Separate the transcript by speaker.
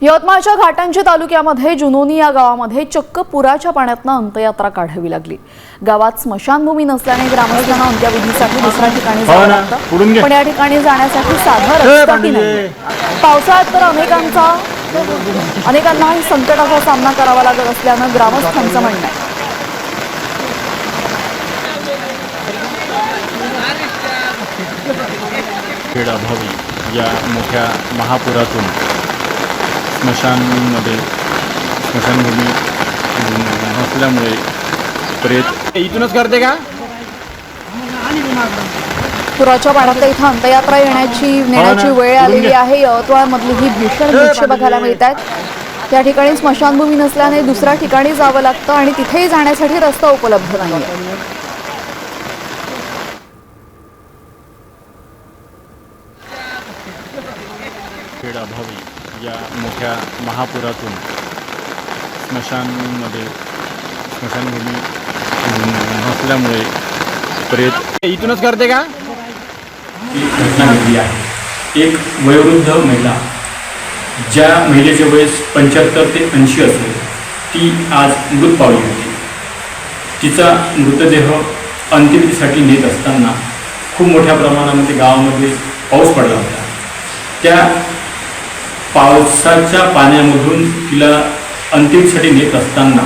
Speaker 1: यवतमाळच्या घाटंजी तालुक्यामध्ये जुनोनी या गावामध्ये चक्क पुराच्या पाण्यातनं अंत्ययात्रा काढावी लागली। गावात स्मशानभूमी नसल्याने ग्रामस्थांना अंत्यविधीसाठी दुसऱ्या ठिकाणी जावं लागतं, पण या ठिकाणी जाण्यासाठी साधा रस्ताही नाही। पावसाळ्यात तर अनेकांनाही संकटाचा सामना करावा लागत असल्यानं ग्रामस्थांचं म्हणणं आहे।
Speaker 2: अभावी या मोठ्या महापुरातून स्मशानभूमी नसल्यामुळे प्रेत इथूनच करते का?
Speaker 1: पुराच्या पाण्यात इथं अंत्ययात्रा नेण्याची वेळ आलेली आहे। यवतमाळमधली ही भीषण दृश्य बघायला मिळत आहेत। त्या ठिकाणी स्मशानभूमी नसल्याने दुसऱ्या ठिकाणी जावं लागतं आणि तिथेही जाण्यासाठी रस्ता उपलब्ध नाही।
Speaker 2: अभावी या मोठ्या महापुरातून स्मशानभूमी नसल्यामुळे प्रेत इथूनच करते का?
Speaker 3: घटना घडली आहे। एक वयोवृद्ध महिला, ज्या महिलेचे वय 75 ते 80 असेल, ती आज मृत पावली होती। तिचा मृतदेह अंत्यविधीसाठी नेत असताना खूप मोठ्या प्रमाणामध्ये गावामध्ये पाऊस पडला होता। त्या पावसाच्या पाण्यामधून तिला अंतिमसाठी नेत असताना